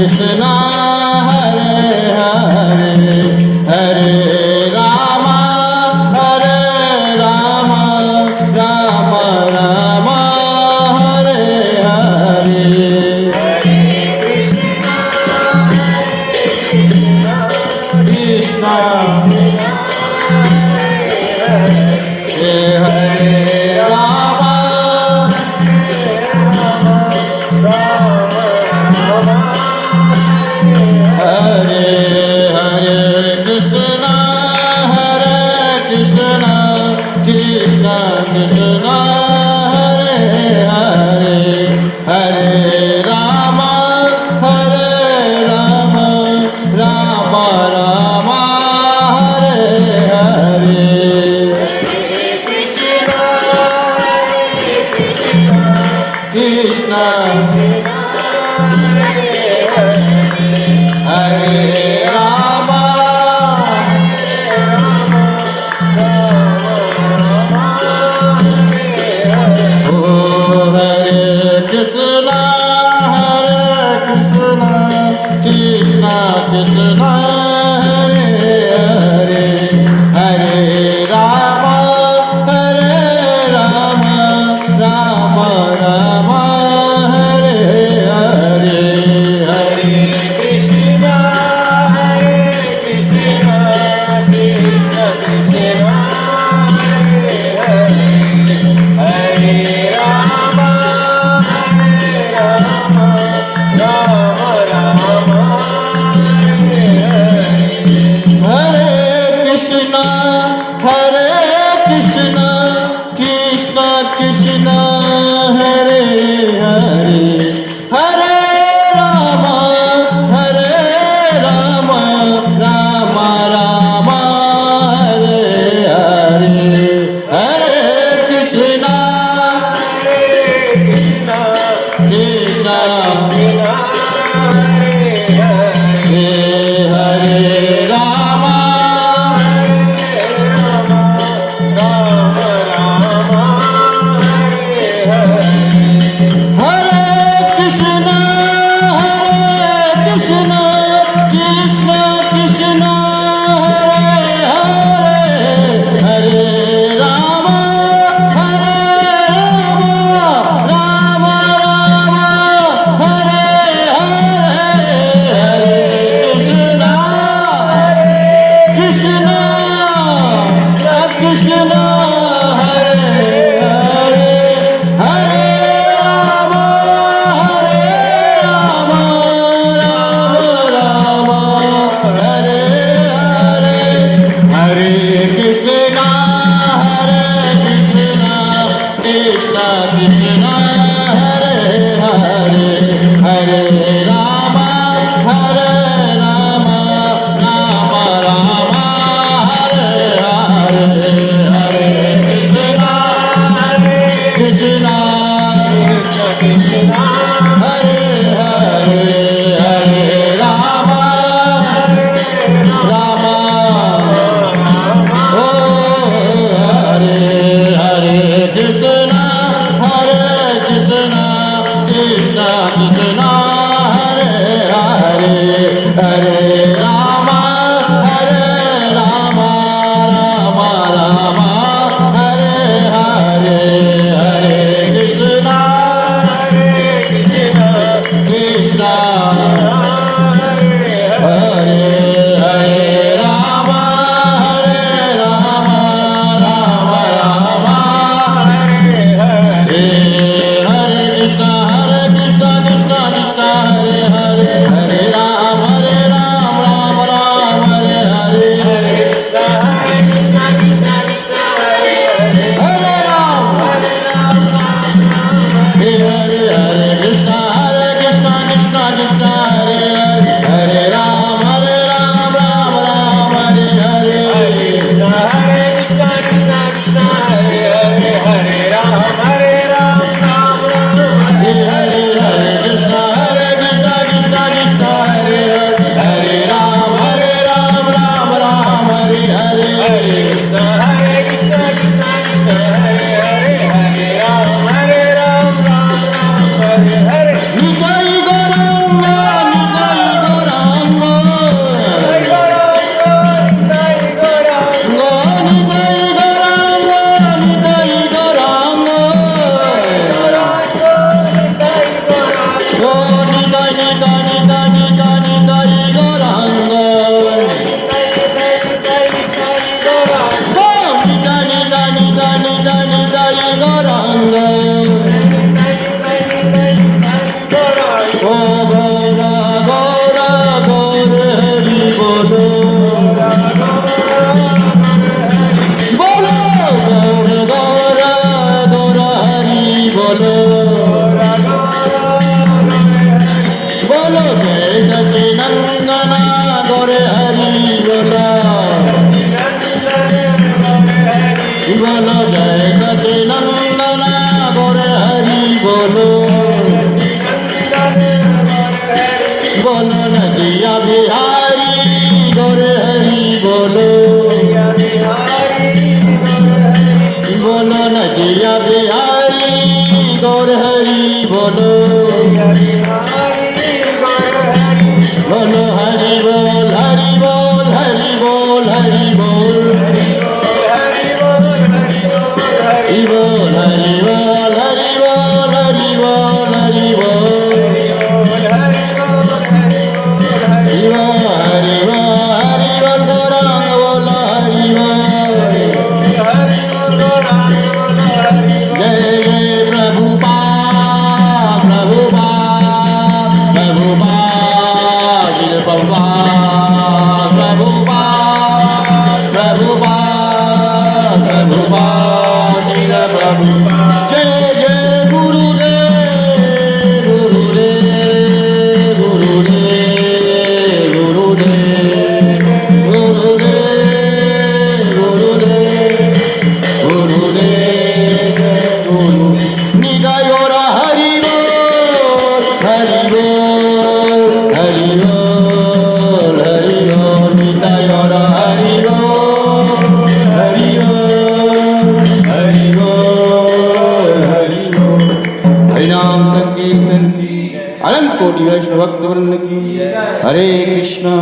Krishna Hare Hare Hare Rama Hare Rama Rama Rama Hare Hare Krishna Hare Rama Hare Hare Krishna Hare Krishna Krishna Krishna Hare Hare Hare Rama Hare Rama Rama Rama Hare Hare Krishna Hare Rama Oh Hare Krishna Krishna Krishna Hare Hare Hare Rama Rama Rama Hare Hare Hare Krishna Krishna Krishna Hare Rama Rama Rama Hare Krishna Krishna Krishna Hare Hare Hare Rama Rama Rama Hare Hare Hare Krishna Krishna Hare Rama Hare Krishna Krishna Krishna Hare Hare Hare Rama Rama Hare Hare Hare Krishna Krishna Krishna Hare Hare Hare Rama Rama Hare Hare Hare Krishna Krishna Krishna Hare Hare Hare Rama Rama Hare Hare Hare Krishna Krishna Hare Hare Hare Rama Oh Hare Hare Krishna Hare नंदना गोरे हरि बोलो बोलो जय सची नंदना गोरे हरि बोलो बोलो नदिया बिहारी गोरे हरि बोलो बोलो नदिया बिहारी गौर हरि बोलो बोलो हरि बोल हरि बोल हरि बोल हरि बोल हरि बोल हरि बोल हरि बोल हरि बोल हरि बोल हरि बोल हरि बोल गौरांग बोल हरि बोल जय जय प्रभुपाद प्रभुपाद प्रभुपाद श्री प्रभुपाद प्रभुपाद प्रभुपाद प्रभुपाद श्री प्रभुपाद जय जय गुरुदेव गुरुदेव गुरुदेव गुरुदेव गुरुदेव गुरुदेव गुरुदेव गुरु निदायोरा हरि बोल हरि बोल हरि बोल हरि बोल निदायोरा हरि बोल हरि बोल हरि बोल हरि बोल हरिनाम संकीर्तन की अनंत कोटि वैष्णव भक्त वृंद की हरे कृष्णा